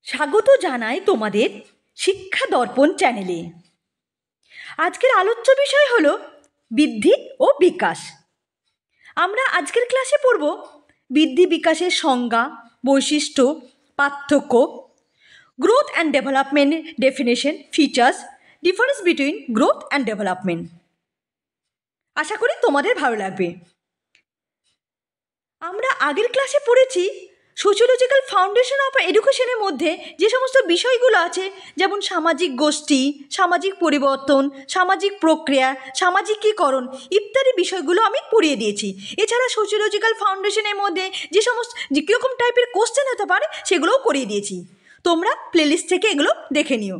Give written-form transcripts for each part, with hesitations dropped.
স্বাগত জানাই তোমাদের শিক্ষা দর্পণ চ্যানেলে। আজকের আলোচ্য বিষয় হলো বৃদ্ধি ও বিকাশ। আমরা আজকের ক্লাসে পড়ব বৃদ্ধি বিকাশের সংজ্ঞা, বৈশিষ্ট্য, পার্থক্য, growth and development definition, features, difference between growth and development. আশা করি তোমাদের ভালো লাগবে। আমরা আগের ক্লাসে পড়েছি সোশিওলজিক্যাল ফাউন্ডেশন অফ এডুকেশনের মধ্যে যে সমস্ত বিষয়গুলো আছে, যেমন সামাজিক গোষ্ঠী, সামাজিক পরিবর্তন, সামাজিক প্রক্রিয়া, সামাজিকীকরণ ইত্যাদি বিষয়গুলো আমি পড়িয়ে দিয়েছি। এছাড়া সোশিওলজিক্যাল ফাউন্ডেশনের মধ্যে যে সমস্ত যে কীরকম টাইপের কোশ্চেন হতে পারে সেগুলোও করিয়ে দিয়েছি। তোমরা প্লেলিস্ট থেকে এগুলো দেখে নিও।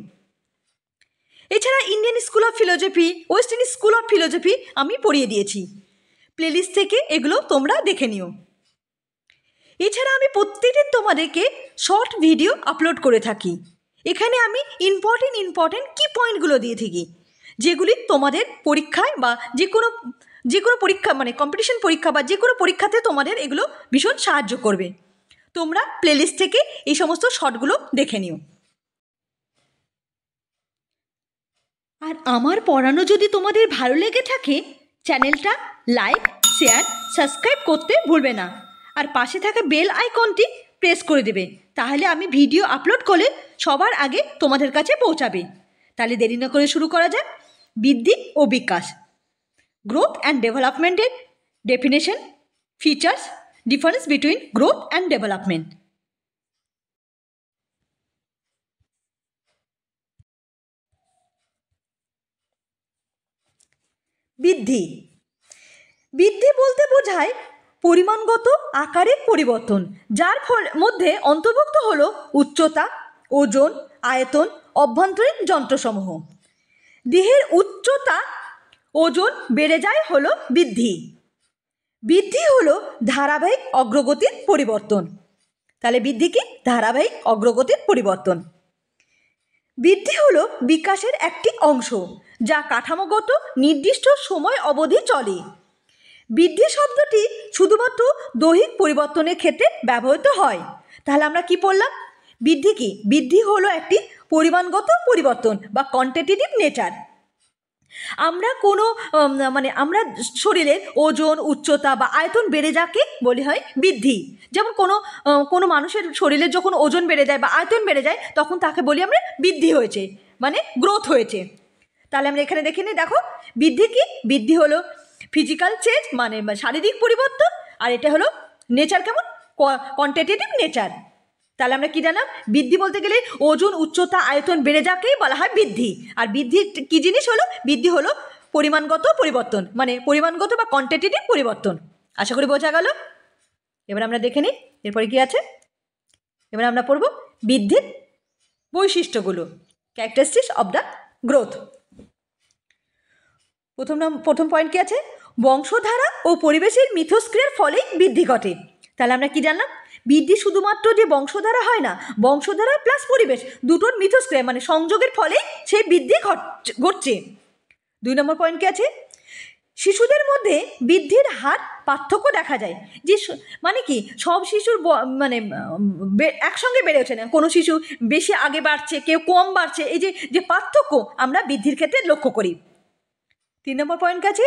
এছাড়া Indian school of philosophy, West Indies school of philosophy আমি পড়িয়ে দিয়েছি। প্লেলিস্ট থেকে এগুলো তোমরা দেখে নিও। এছাড়া আমি প্রত্যেকদিন তোমাদেরকে শর্ট ভিডিও আপলোড করে থাকি। এখানে আমি ইম্পর্টেন্ট কি পয়েন্টগুলো দিয়ে থাকি, যেগুলি তোমাদের পরীক্ষায় বা যে কোনো পরীক্ষা মানে কম্পিটিশন পরীক্ষা বা যে কোনো পরীক্ষাতে তোমাদের এগুলো ভীষণ সাহায্য করবে। তোমরা প্লেলিস্ট থেকে এই সমস্ত শর্টগুলো দেখে নিও। আর আমার পড়ানো যদি তোমাদের ভালো লেগে থাকে, চ্যানেলটা লাইক, শেয়ার, সাবস্ক্রাইব করতে ভুলবে না। আর পাশে থাকা বেল আইকনটি প্রেস করে দেবে, তাহলে আমি ভিডিও আপলোড করলে সবার আগে তোমাদের কাছে পৌঁছাবে। তাহলে দেরি না করে শুরু করা যাক। বৃদ্ধি ও বিকাশ, গ্রোথ অ্যান্ড ডেভেলপমেন্টের definition, features, difference between growth and development. বৃদ্ধি বলতে বোঝায় পরিমাণগত আকারের পরিবর্তন, যার মধ্যে অন্তর্ভুক্ত হল উচ্চতা, ওজন, আয়তন, অভ্যন্তরীণ যন্ত্রসমূহ। দেহের উচ্চতা, ওজন বেড়ে যায় হলো বৃদ্ধি। বৃদ্ধি হলো ধারাবাহিক অগ্রগতির পরিবর্তন। তাহলে বৃদ্ধি কি? ধারাবাহিক অগ্রগতির পরিবর্তন। বৃদ্ধি হলো বিকাশের একটি অংশ, যা কাঠামোগত নির্দিষ্ট সময় অবধি চলে। বৃদ্ধি শব্দটি শুধুমাত্র দৈহিক পরিবর্তনের ক্ষেত্রে ব্যবহৃত হয়। তাহলে আমরা কি পড়লাম? বৃদ্ধি কি? বৃদ্ধি হলো একটি পরিমাণগত পরিবর্তন বা কোয়ান্টিটেটিভ নেচার। আমরা আমরা শরীরের ওজন, উচ্চতা বা আয়তন বেড়ে যাকে বলি হয় বৃদ্ধি। যেমন কোনো মানুষের শরীরের যখন ওজন বেড়ে যায় বা আয়তন বেড়ে যায়, তখন তাকে বলি আমরা বৃদ্ধি হয়েছে, মানে গ্রোথ হয়েছে। তাহলে আমরা এখানে দেখে নিই। দেখো, বৃদ্ধি কি? বৃদ্ধি হলো ফিজিক্যাল চেঞ্জ, মানে শারীরিক পরিবর্তন। আর এটা হলো নেচার কেমন? Quantitative nature. তাহলে আমরা কি জানলাম? বৃদ্ধি বলতে গেলে ওজন, উচ্চতা, আয়তন বেড়ে যাকেই বলা হয় বৃদ্ধি। আর বৃদ্ধি কি জিনিস হলো? বৃদ্ধি হলো পরিমাণগত পরিবর্তন, মানে পরিমাণগত বা কোয়ান্টিটেটিভ পরিবর্তন। আশা করি বোঝা গেল। এবার আমরা দেখে নিই এরপরে কি আছে। এবার আমরা পড়ব বৃদ্ধির বৈশিষ্ট্যগুলো, ক্যারেক্টারিস্টিক্স অফ দ্য গ্রোথ। প্রথম পয়েন্ট কি আছে? বংশধারা ও পরিবেশের মিথস্ক্রিয়ার ফলেই বৃদ্ধি ঘটে। তাহলে আমরা কি জানলাম? বৃদ্ধি শুধুমাত্র যে বংশধারা হয় না, বংশধারা প্লাস পরিবেশ দুটোর মিথস্ক্রিয়া মানে সংযোগের ফলেই সেই বৃদ্ধি ঘটছে। 2 নম্বর পয়েন্ট কি আছে? শিশুদের মধ্যে বৃদ্ধির হার পার্থক্য দেখা যায়। যে মানে কি, সব শিশুর মানে একসঙ্গে বেড়ে ওঠে না। কোনো শিশু বেশি আগে বাড়ছে, কেউ কম বাড়ছে। এই যে পার্থক্য আমরা বৃদ্ধির ক্ষেত্রে লক্ষ্য করি। 3 নম্বর পয়েন্ট আছে,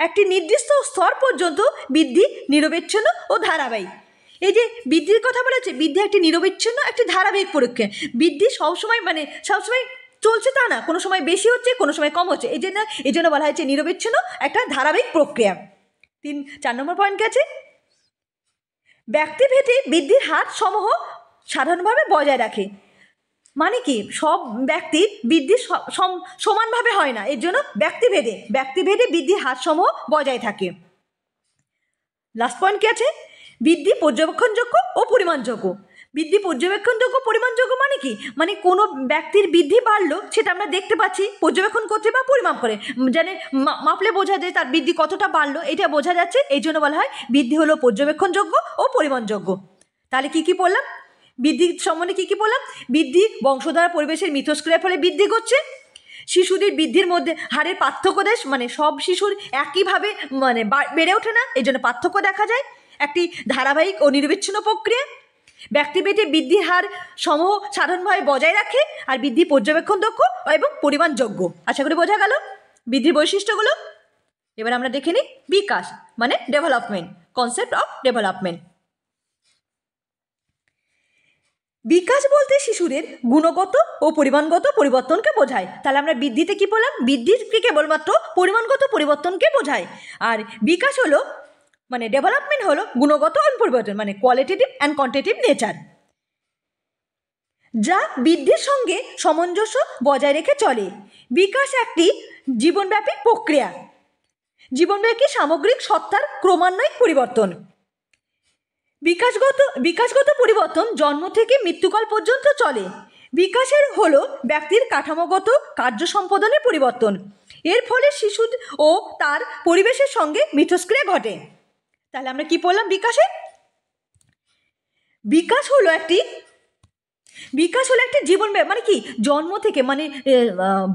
একটি নির্দিষ্ট স্তর পর্যন্ত বৃদ্ধি নিরবিচ্ছিন্ন ও ধারাবাহিক। এই যে বৃদ্ধির কথা বলা হচ্ছে, বৃদ্ধি একটি নিরবিচ্ছিন্ন একটি ধারাবাহিক প্রক্রিয়া। বৃদ্ধি সবসময় চলছে তা না, কোনো সময় বেশি হচ্ছে, কোনো সময় কম হচ্ছে। এই জন্য বলা হয়েছে নিরবিচ্ছিন্ন একটা ধারাবাহিক প্রক্রিয়া। 4 নম্বর পয়েন্ট কি আছে? ব্যক্তিভেদে বৃদ্ধির হার সমূহ সাধারণভাবে বজায় রাখে। মানে কি, সব ব্যক্তির বৃদ্ধি সমানভাবে হয় না, এর জন্য ব্যক্তিভেদে বৃদ্ধির হার সমূহ বজায় থাকে। লাস্ট পয়েন্ট কি আছে? বৃদ্ধি পর্যবেক্ষণযোগ্য ও পরিমাণযোগ্য। বৃদ্ধি পর্যবেক্ষণযোগ্য, পরিমাণযোগ্য মানে কি? মানে কোনো ব্যক্তির বৃদ্ধি বাড়লো, সেটা আমরা দেখতে পাচ্ছি পর্যবেক্ষণ করতে বা পরিমাপ করে, জানে মাপলে বোঝা যায় তার বৃদ্ধি কতটা বাড়লো, এটা বোঝা যাচ্ছে। এই জন্য বলা হয় বৃদ্ধি হলো পর্যবেক্ষণযোগ্য ও পরিমাণযোগ্য। তাহলে কি পড়লাম? বৃদ্ধি সম্বন্ধে কি বললাম? বৃদ্ধি বংশধারা পরিবেশের মিথস্ক্রিয়ার ফলে বৃদ্ধি ঘটছে। শিশুদের বৃদ্ধির মধ্যে হারের পার্থক্য দেশ, মানে সব শিশুর একইভাবে মানে বেড়ে ওঠে না, এই জন্য পার্থক্য দেখা যায়। একটি ধারাবাহিক ও নিরবিচ্ছিন্ন প্রক্রিয়া। ব্যক্তিভেদে বৃদ্ধির হার সমূহ সাধারণভাবে বজায় রাখে আর বৃদ্ধি পর্যবেক্ষণ দক্ষ এবং পরিমাণযোগ্য। আশা করি বোঝা গেল বৃদ্ধির বৈশিষ্ট্যগুলো। এবার আমরা দেখে নিই বিকাশ মানে ডেভেলপমেন্ট, কনসেপ্ট অফ ডেভেলপমেন্ট। বিকাশ বলতে শিশুদের গুণগত ও পরিমাণগত পরিবর্তনকে বোঝায়। তাহলে আমরা বৃদ্ধিতে কি বললাম, বৃদ্ধিকে কেবলমাত্র পরিমাণগত পরিবর্তনকে বোঝায়। আর বিকাশ হলো মানে ডেভেলপমেন্ট হলো গুণগত পরিবর্তন, মানে কোয়ালিটেটিভ অ্যান্ড কোয়ান্টিটেটিভ নেচার, যা বৃদ্ধির সঙ্গে সামঞ্জস্য বজায় রেখে চলে। বিকাশ একটি জীবনব্যাপী প্রক্রিয়া, জীবনব্যাপী সামগ্রিক সত্তার ক্রমান্বয়ে পরিবর্তন। বিকাশগত পরিবর্তন জন্ম থেকে মৃত্যুকাল পর্যন্ত চলে। বিকাশের হলো ব্যক্তির কাঠামোগত কার্য সম্পাদনের পরিবর্তন। এর ফলে শিশু ও তার পরিবেশের সঙ্গে মিথস্ক্রিয়া ঘটে। তাহলে আমরা কি বললাম বিকাশে, বিকাশ হলো একটি জীবন মানে কি জন্ম থেকে মানে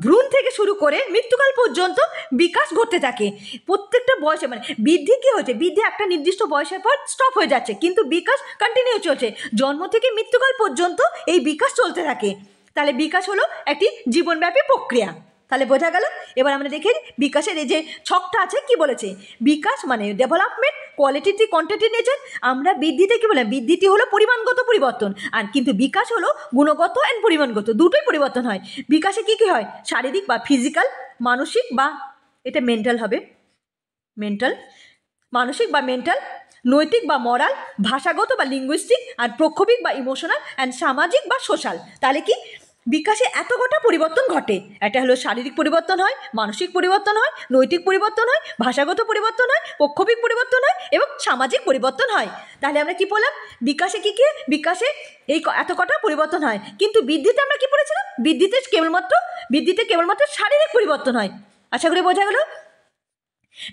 ভ্রূণ থেকে শুরু করে মৃত্যুকাল পর্যন্ত বিকাশ ঘটতে থাকে। প্রত্যেকটা বয়সে মানে বৃদ্ধি কি হচ্ছে, বৃদ্ধি একটা নির্দিষ্ট বয়সের পর স্টপ হয়ে যাচ্ছে, কিন্তু বিকাশ কন্টিনিউ চলছে। জন্ম থেকে মৃত্যুকাল পর্যন্ত এই বিকাশ চলতে থাকে। তাহলে বিকাশ হলো একটি জীবনব্যাপী প্রক্রিয়া। তাহলে বোঝা গেল। এবার আমরা দেখি বিকাশের এই যে ছকটা আছে কি বলেছে, বিকাশ মানে ডেভেলপমেন্ট, কোয়ালিটেটিভ কোয়ান্টিটেটিভ নেচার। আমরা বৃদ্ধিতে কি বললাম, বৃদ্ধিটি হলো পরিমাণগত পরিবর্তন, আর কিন্তু বিকাশ হলো গুণগত অ্যান্ড পরিমাণগত, দুটোই পরিবর্তন হয়। বিকাশে কি কি হয়, শারীরিক বা ফিজিক্যাল, মানসিক বা এটা মেন্টাল হবে, মেন্টাল মানসিক বা মেন্টাল, নৈতিক বা মরাল, ভাষাগত বা লিঙ্গুইস্টিক, আর প্রক্ষোভিক বা ইমোশনাল অ্যান্ড সামাজিক বা সোশ্যাল। তাহলে কি বিকাশে এত গোটা পরিবর্তন ঘটে। একটা হলো শারীরিক পরিবর্তন হয়, মানসিক পরিবর্তন হয়, নৈতিক পরিবর্তন হয়, ভাষাগত পরিবর্তন হয়, প্রক্ষোভিক পরিবর্তন হয় এবং সামাজিক পরিবর্তন হয়। তাহলে আমরা কি বললাম বিকাশে কি কি, বিকাশে এই এত কটা পরিবর্তন হয়। কিন্তু বৃদ্ধিতে আমরা কি পড়েছিলাম, বৃদ্ধিতে কেবলমাত্র শারীরিক পরিবর্তন হয়। আশা করি বোঝা গেল।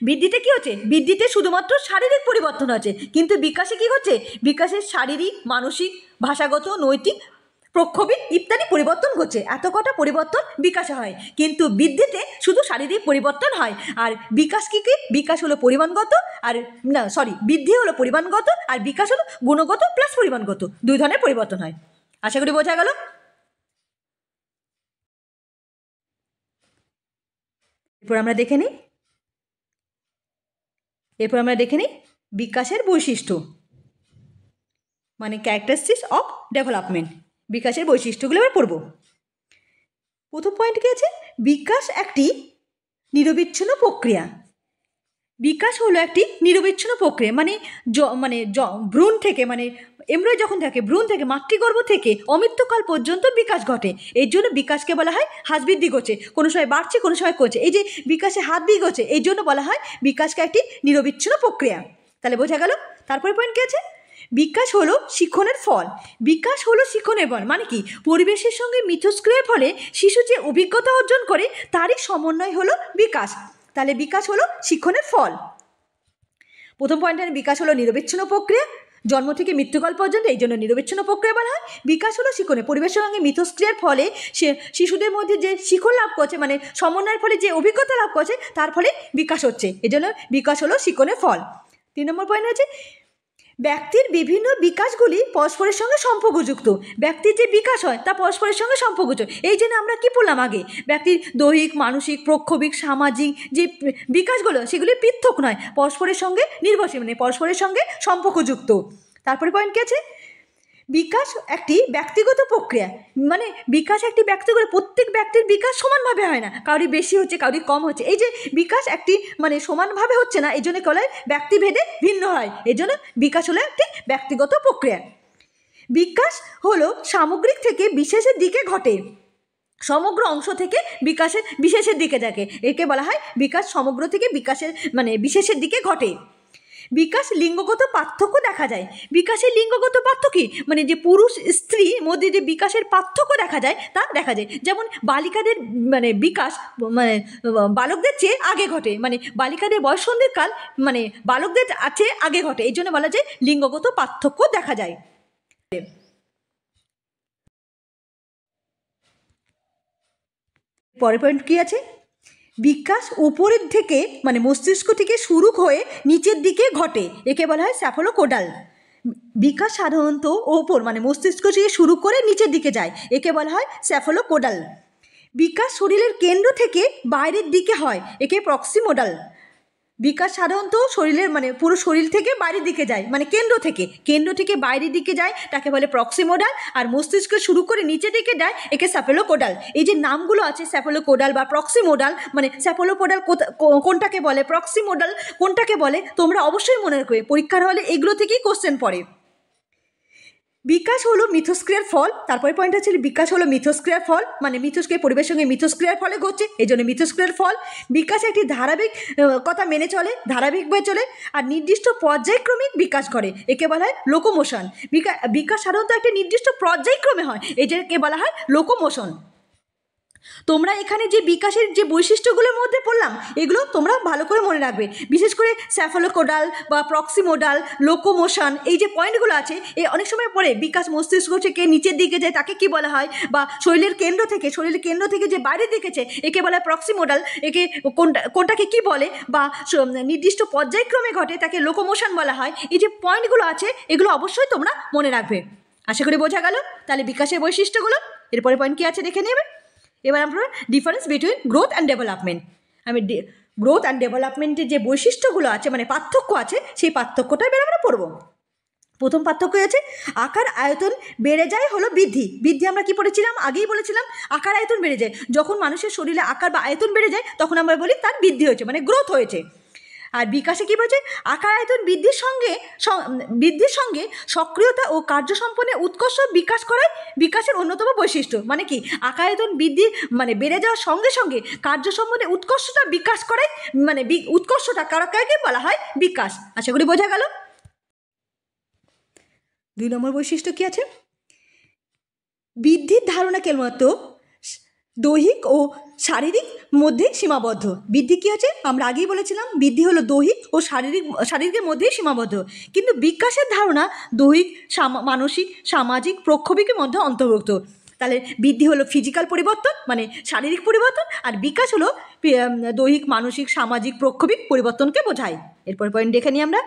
বৃদ্ধিতে কি হচ্ছে, বৃদ্ধিতে শুধুমাত্র শারীরিক পরিবর্তন হচ্ছে, কিন্তু বিকাশে কি হচ্ছে, বিকাশের শারীরিক, মানসিক, ভাষাগত, নৈতিক, প্রক্ষোভিক ইত্যাদি পরিবর্তন ঘটছে। এত কটা পরিবর্তন বিকাশে হয়, কিন্তু বৃদ্ধিতে শুধু শারীরিক পরিবর্তন হয়। আর বিকাশ কি কি, বিকাশ হলো পরিমাণগত, আর না বৃদ্ধি হলো পরিমাণগত, আর বিকাশ হলো গুণগত প্লাস পরিমাণগত, দুই ধরনের পরিবর্তন হয়। আশা করি বোঝা গেল। এরপর আমরা দেখে নিই বিকাশের বৈশিষ্ট্য, মানে ক্যারেক্টারিস্টিক্স অফ ডেভেলপমেন্ট। বিকাশের বৈশিষ্ট্যগুলো এবার পড়ব। প্রথম পয়েন্ট কি আছে, বিকাশ একটি নিরবিচ্ছিন্ন প্রক্রিয়া। বিকাশ হলো একটি নিরবিচ্ছিন্ন প্রক্রিয়া, মানে ভ্রূণ থেকে, মানে এমব্রয় যখন থাকে, ভ্রূণ থেকে মাতৃগর্ভ থেকে অমৃত্যুকাল পর্যন্ত বিকাশ ঘটে। এর জন্য বিকাশকে বলা হয় হাসবৃদ্ধি ঘটছে, কোনো সময় বাড়ছে কোনো সময় কমছে। এই যে বিকাশে হাত বৃদ্ধি ঘটছে, এই জন্য বলা হয় বিকাশকে একটি নিরবিচ্ছিন্ন প্রক্রিয়া। তাহলে বোঝা গেল। তারপরে পয়েন্ট কি আছে, বিকাশ হলো শিক্ষণের ফল। বিকাশ হলো শিক্ষণের ফল, মানে কি পরিবেশের সঙ্গে মিথস্ক্রিয়ার ফলে শিশু যে অভিজ্ঞতা অর্জন করে তারই সমন্বয় হলো বিকাশ। তাহলে বিকাশ হলো শিক্ষণের ফল। প্রথম পয়েন্টে বিকাশ হলো নিরবিচ্ছিন্ন প্রক্রিয়া, জন্ম থেকে মৃত্যুকাল পর্যন্ত, এই জন্য নিরবিচ্ছিন্ন প্রক্রিয়া বলা হয়। বিকাশ হলো শিক্ষণের, পরিবেশের সঙ্গে মিথস্ক্রিয়ার ফলে সে শিশুদের মধ্যে যে শিক্ষণ লাভ করছে, মানে সমন্বয়ের ফলে যে অভিজ্ঞতা লাভ করছে তার ফলে বিকাশ হচ্ছে, এই জন্য বিকাশ হলো শিক্ষণের ফল। 3 নম্বর পয়েন্ট হচ্ছে ব্যক্তির বিভিন্ন বিকাশগুলি পরস্পরের সঙ্গে সম্পর্কযুক্ত। ব্যক্তির যে বিকাশ হয় তা পরস্পরের সঙ্গে সম্পর্কযুক্ত। এই জন্য আমরা কি বললাম আগে, ব্যক্তির দৈহিক, মানসিক, প্রক্ষোভিক, সামাজিক যে বিকাশগুলো সেগুলি পৃথক নয়, পরস্পরের সঙ্গে নির্ভরশীল, মানে পরস্পরের সঙ্গে সম্পর্কযুক্ত। তারপরে পয়েন্ট কি আছে, বিকাশ একটি ব্যক্তিগত প্রক্রিয়া, মানে বিকাশ একটি ব্যক্তিগত, প্রত্যেক ব্যক্তির বিকাশ সমানভাবে হয় না, কাউরি বেশি হচ্ছে কাউরি কম হচ্ছে। এই যে বিকাশ একটি মানে সমানভাবে হচ্ছে না, এই জন্য কি বলে ব্যক্তিভেদে ভিন্ন হয়, এই জন্য বিকাশ হলো একটি ব্যক্তিগত প্রক্রিয়া। বিকাশ হলো সামগ্রিক থেকে বিশেষের দিকে ঘটে, সমগ্র অংশ থেকে বিশেষের দিকে থাকে, একে বলা হয় বিকাশ সমগ্র থেকে বিশেষের দিকে ঘটে। বিকাশ লিঙ্গগত পার্থক্য দেখা যায়। বিকাশের লিঙ্গগত পার্থক্য কি, মানে যে পুরুষ স্ত্রীর মধ্যে যে বিকাশের পার্থক্য দেখা যায় তা দেখা যায়। যেমন বালিকাদের মানে বিকাশ মানে বালকদের চেয়ে আগে ঘটে, মানে বালিকাদের বয়ঃসন্ধিকাল মানে বালকদের চেয়ে আগে ঘটে, এই জন্য বলা যায় লিঙ্গগত পার্থক্য দেখা যায়। পরের পয়েন্ট কি আছে, বিকাশ উপরের থেকে মানে মস্তিষ্ক থেকে শুরু হয়ে নিচের দিকে ঘটে, একে বলা হয় স্যাফোলোকোডাল। বিকাশ সাধারণত ওপর মানে মস্তিষ্ক থেকে শুরু করে নিচের দিকে যায়, একে বলা হয় স্যাফালোপোডাল। বিকাশ শরীরের কেন্দ্র থেকে বাইরের দিকে হয়, একে প্রক্সিমোডাল। বিকাশ সাধারণত শরীরের মানে পুরো শরীর থেকে বাইরের দিকে যায়, মানে কেন্দ্র থেকে বাইরের দিকে যায়, তাকে বলে প্রক্সিমোডাল। আর মস্তিষ্ক শুরু করে নিচের দিকে যায়, একে স্যাফালোপোডাল। এই যে নামগুলো আছে স্যাফালোপোডাল বা প্রক্সিমোডাল, মানে স্যাফালোপোডাল কোনটাকে বলে, প্রক্সিমোডাল কোনটাকে বলে, তোমরা অবশ্যই মনে রাখবে, পরীক্ষার হলে এগুলো থেকেই কোশ্চেন পড়ে। বিকাশ হলো মিথস্ক্রিয়ার ফল। তারপরে পয়েন্ট আছে বিকাশ হলো মিথস্ক্রিয়ার ফল, মানে মিথস্ক্রিয়া পরিবেশের সঙ্গে মিথস্ক্রিয়ার ফলে ঘটছে, এই জন্য মিথস্ক্রিয়ার ফল। বিকাশ একটি ধারাবাহিক কথা মেনে চলে, ধারাবাহিকভাবে চলে, আর নির্দিষ্ট পর্যায়ক্রমিক বিকাশ করে, একে বলা হয় লোকোমোশন। বিকাশ সাধারণত একটি নির্দিষ্ট পর্যায়ক্রমে হয়, এই যে বলা হয় লোকোমোশন। তোমরা এখানে যে বিকাশের যে বৈশিষ্ট্যগুলোর মধ্যে পড়লাম, এগুলো তোমরা ভালো করে মনে রাখবে, বিশেষ করে স্যাফালোপোডাল বা প্রক্সিমোডাল, লোকোমোশন, এই যে পয়েন্টগুলো আছে, এই অনেক সময় পড়ে বিকাশ মস্তিষ্ক থেকে নিচের দিকে যায়, তাকে কি বলা হয়, বা শরীরের কেন্দ্র থেকে যে বাইরের দিকেছে, একে বলা হয় প্রক্সিমোডাল, একে কোনটাকে কি বলে, বা নির্দিষ্ট পর্যায়ক্রমে ঘটে, তাকে লোকোমোশন বলা হয়। এই যে পয়েন্টগুলো আছে, এগুলো অবশ্যই তোমরা মনে রাখবে। আশা করি বোঝা গেল তাহলে বিকাশের বৈশিষ্ট্যগুলো। এরপরে পয়েন্ট কি আছে দেখে নেবে। এবার আমরা difference between growth and development. আমি গ্রোথ অ্যান্ড ডেভেলপমেন্টের যে বৈশিষ্ট্যগুলো আছে মানে পার্থক্য আছে, সেই পার্থক্যটা এবার আমরা পড়ব। প্রথম পার্থক্য আছে আকার আয়তন বেড়ে যায় হলো বৃদ্ধি। আমরা কি পড়েছিলাম, আগেই বলেছিলাম, আকার আয়তন বেড়ে যায়। যখন মানুষের শরীরে আকার বা আয়তন বেড়ে যায়, তখন আমরা বলি তার বৃদ্ধি হয়েছে, মানে গ্রোথ হয়েছে। আর বিকাশে কী বলছে, আকার আয়তন বৃদ্ধির সঙ্গে সক্রিয়তা ও কার্যসম্পন্নের উৎকর্ষ বিকাশ করাই বিকাশের অন্যতম বৈশিষ্ট্য। মানে কি, আকার আয়তন বৃদ্ধি মানে বেড়ে যাওয়ার সঙ্গে সঙ্গে কার্যসম্পন্নের উৎকর্ষতা বিকাশ করাই মানে উৎকর্ষতা কারকে বলা হয় বিকাশ। আশা করি বোঝা গেল। 2 নম্বর বৈশিষ্ট্য কি আছে, বৃদ্ধির ধারণা কেবলমাত্র দৈহিক ও শারীরিক মধ্যে সীমাবদ্ধ। বৃদ্ধি কী আছে, আমরা আগেই বলেছিলাম, বৃদ্ধি হলো দৈহিক ও শারীরিকের মধ্যেই সীমাবদ্ধ, কিন্তু বিকাশের ধারণা দৈহিক, মানসিক, সামাজিক, প্রক্ষোভিকের মধ্যে অন্তর্ভুক্ত। তাহলে বৃদ্ধি হলো ফিজিক্যাল পরিবর্তন মানে শারীরিক পরিবর্তন, আর বিকাশ হলো দৈহিক, মানসিক, সামাজিক, প্রক্ষোভিক পরিবর্তনকে বোঝায়। এরপর পয়েন্ট দেখে নিই আমরা।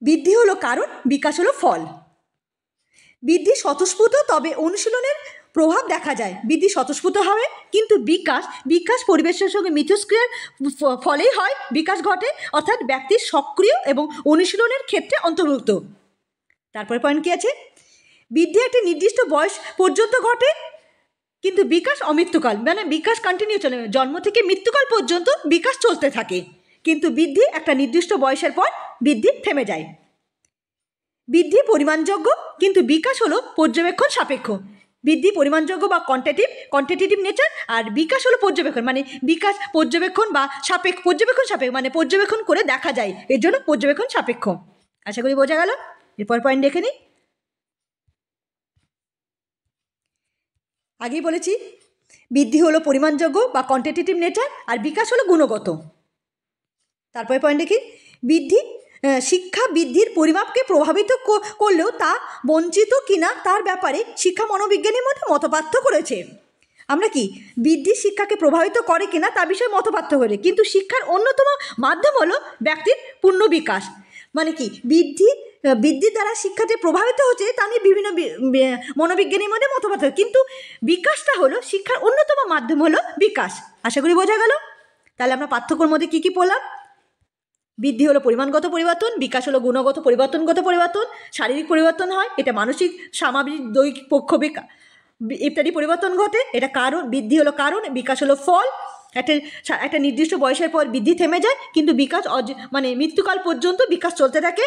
বৃদ্ধি হলো কারণ, বিকাশ হলো ফল। বৃদ্ধি স্বতঃস্ফূর্ত, তবে অনুশীলনের প্রভাব দেখা যায়। বৃদ্ধি স্বতঃস্ফূর্ত হবে, কিন্তু বিকাশ পরিবেশের সঙ্গে মিথস্ক্রিয়ার ফলেই হয়, বিকাশ ঘটে, অর্থাৎ ব্যক্তির সক্রিয় এবং অনুশীলনের ক্ষেত্রে অন্তর্ভুক্ত। তারপরে পয়েন্ট কি আছে, বৃদ্ধি একটি নির্দিষ্ট বয়স পর্যন্ত ঘটে, কিন্তু বিকাশ অমৃত্যুকাল, মানে বিকাশ কন্টিনিউ চলে, জন্ম থেকে মৃত্যুকাল পর্যন্ত বিকাশ চলতে থাকে, কিন্তু বৃদ্ধি একটা নির্দিষ্ট বয়সের পর বৃদ্ধি থেমে যায়। বৃদ্ধি পরিমাণযোগ্য, কিন্তু বিকাশ হলো পর্যবেক্ষণ সাপেক্ষ। বৃদ্ধি পরিমাণযোগ্য বা কোয়ান্টিটেটিভ নেচার, আর বিকাশ হলো পর্যবেক্ষণ, মানে বিকাশ পর্যবেক্ষণ বা পর্যবেক্ষণ সাপেক্ষ, মানে পর্যবেক্ষণ করে দেখা যায়, এর জন্য পর্যবেক্ষণ সাপেক্ষ। আশা করি বোঝা গেল। এরপর পয়েন্ট দেখে নিই। আগেই বলেছি বৃদ্ধি হলো পরিমাণযোগ্য বা কোয়ান্টিটেটিভ নেচার, আর বিকাশ হলো গুণগত। তারপরে পয়েন্ট দেখি, শিক্ষা বৃদ্ধির পরিমাপকে প্রভাবিত করলেও তা বঞ্চিত কিনা তার ব্যাপারে শিক্ষা মনোবিজ্ঞানীর মধ্যে মতপার্থক্য রয়েছে। আমরা কি বৃদ্ধি শিক্ষাকে প্রভাবিত করে কিনা তা বিষয়ে মতপার্থক্য করে, কিন্তু শিক্ষার অন্যতম মাধ্যম হলো ব্যক্তির পূর্ণ বিকাশ। মানে কি, বৃদ্ধির দ্বারা শিক্ষা যে প্রভাবিত হচ্ছে তা নিয়ে বিভিন্ন মনোবিজ্ঞানীর মধ্যে মতপার্থক্য, কিন্তু বিকাশটা হলো শিক্ষার অন্যতম মাধ্যম হলো বিকাশ। আশা করি বোঝা গেল। তাহলে আমরা পার্থক্যর মধ্যে কী কী পড়লাম, বৃদ্ধি হলো পরিমাণগত পরিবর্তন, বিকাশ হলো গুণগত পরিবর্তনগত পরিবর্তন, শারীরিক পরিবর্তন হয়, এটা মানসিক, সামাজিক, দৈহিক, প্রক্ষোভিক ইত্যাদি পরিবর্তন ঘটে, এটা কারণ। বৃদ্ধি হলো কারণ, বিকাশ হলো ফল। একটা নির্দিষ্ট বয়সের পর বৃদ্ধি থেমে যায়, কিন্তু বিকাশ মানে মৃত্যুকাল পর্যন্ত বিকাশ চলতে থাকে।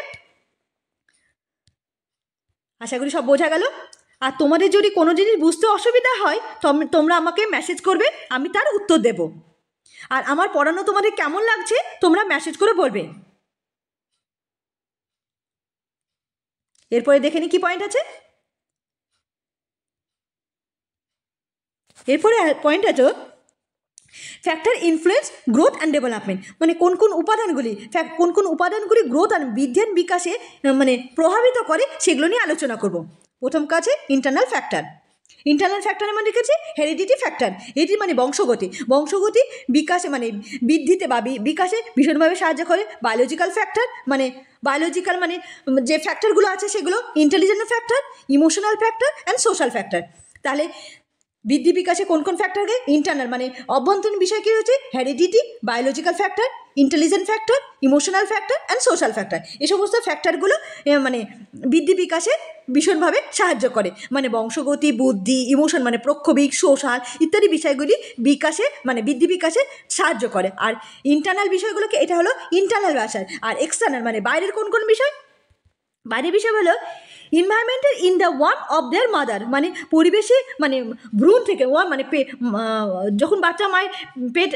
আশা করি সব বোঝা গেল। আর তোমাদের যদি কোনো জিনিস বুঝতে অসুবিধা হয় তোমরা আমাকে মেসেজ করবে, আমি তার উত্তর দেব। আর আমার পড়ানো তোমাদের কেমন লাগছে তোমরা মেসেজ করে বলবে। এরপরে দেখে নি কি পয়েন্ট আছে। এরপরে পয়েন্ট আছে factor influence growth and development, মানে কোন কোন উপাদানগুলি গ্রোথ আর বৃদ্ধির বিকাশে মানে প্রভাবিত করে সেগুলো নিয়ে আলোচনা করব। প্রথম কাছে ইন্টারনাল ফ্যাক্টর। ইন্টারনাল ফ্যাক্টরের মধ্যে রেখেছি হেরিডিটি ফ্যাক্টর, এটি মানে বংশগতি বিকাশে মানে বৃদ্ধিতে বা বিকাশে ভীষণভাবে সাহায্য করে। বায়োলজিক্যাল ফ্যাক্টর মানে যে ফ্যাক্টরগুলো আছে সেগুলো intelligent factor, emotional factor and social factor. তাহলে বৃদ্ধি বিকাশে কোন কোন ফ্যাক্টরকে ইন্টারনাল মানে অভ্যন্তরীণ বিষয় কী হচ্ছে heredity, biological factor, intelligent factor, emotional factor and social factor. এই সমস্ত ফ্যাক্টরগুলো মানে বৃদ্ধি বিকাশে ভীষণভাবে সাহায্য করে। মানে বংশগতি, বুদ্ধি, ইমোশন মানে প্রক্ষোভিক, সোশ্যাল ইত্যাদি বিষয়গুলি বিকাশে মানে বৃদ্ধি বিকাশে সাহায্য করে। আর ইন্টারনাল বিষয়গুলোকে এটা হলো ইন্টারনাল ভাষার। আর এক্সটার্নাল মানে বাইরের কোন কোন বিষয়, বাইরের বিষয় হলো ইনভায়রনমেন্টাল ইন দ্য ওয়ার্ম অফ দেয়ার মাদার মানে পরিবেশে মানে ভ্রূণ থেকে মানে যখন বাচ্চা মায়ের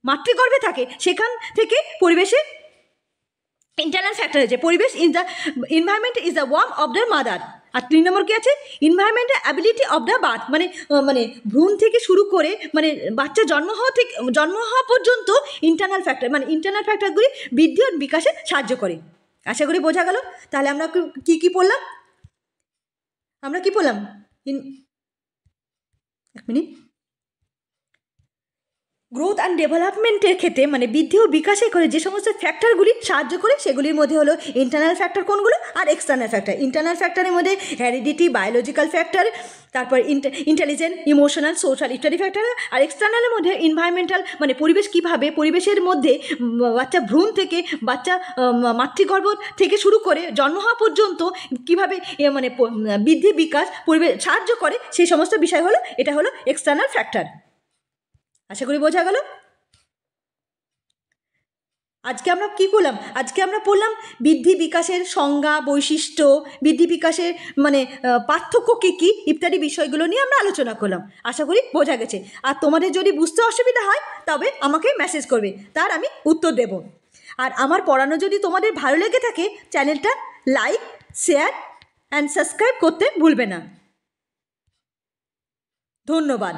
মাতৃগর্ভে থাকে সেখান থেকে পরিবেশে ইন্টারনাল ফ্যাক্টর আছে। পরিবেশ in the environment is the ওয়ার্ম অফ দ্য মাদার। আর 3 নম্বর কি আছে environmental ability of the birth মানে ভ্রূণ থেকে শুরু করে মানে বাচ্চা জন্ম হওয়া পর্যন্ত ইন্টারনাল ফ্যাক্টরগুলি বৃদ্ধি ও বিকাশে সাহায্য করে। আশা করি বোঝা গেল। তাহলে আমরা কি পড়লাম, এক মিনিট। গ্রোথ অ্যান্ড ডেভেলপমেন্টের ক্ষেত্রে মানে বৃদ্ধি ও বিকাশে করে যে সমস্ত ফ্যাক্টরগুলি সাহায্য করে সেগুলির মধ্যে হলো ইন্টারনাল ফ্যাক্টর কোনগুলো আর এক্সটার্নাল ফ্যাক্টর। ইন্টারনাল ফ্যাক্টরের মধ্যে হেরিডিটি, বায়োলজিক্যাল ফ্যাক্টর, তারপর ইন্টেলিজেন্ট, ইমোশনাল, সোশ্যাল ইত্যাদি ফ্যাক্টর। আর এক্সটার্নালের মধ্যে এনভায়রনমেন্টাল মানে পরিবেশ কীভাবে পরিবেশের মধ্যে বাচ্চা ভ্রূণ থেকে বাচ্চা মাতৃগর্ভ থেকে শুরু করে জন্ম হওয়া পর্যন্ত কীভাবে মানে বৃদ্ধি বিকাশ পরিবেশ সাহায্য করে সেই সমস্ত বিষয় হলো এটা হলো এক্সটার্নাল ফ্যাক্টর। আশা করি বোঝা গেল। আজকে আমরা কি করলাম, আজকে আমরা পড়লাম বৃদ্ধি বিকাশের সংজ্ঞা, বৈশিষ্ট্য, বৃদ্ধি বিকাশের মানে পার্থক্য কী কী ইত্যাদি বিষয়গুলো নিয়ে আমরা আলোচনা করলাম। আশা করি বোঝা গেছে। আর তোমাদের যদি বুঝতে অসুবিধা হয় তবে আমাকে মেসেজ করবে, তার আমি উত্তর দেব। আর আমার পড়ানো যদি তোমাদের ভালো লেগে থাকে চ্যানেলটা লাইক, শেয়ার অ্যান্ড সাবস্ক্রাইব করতে ভুলবে না। ধন্যবাদ।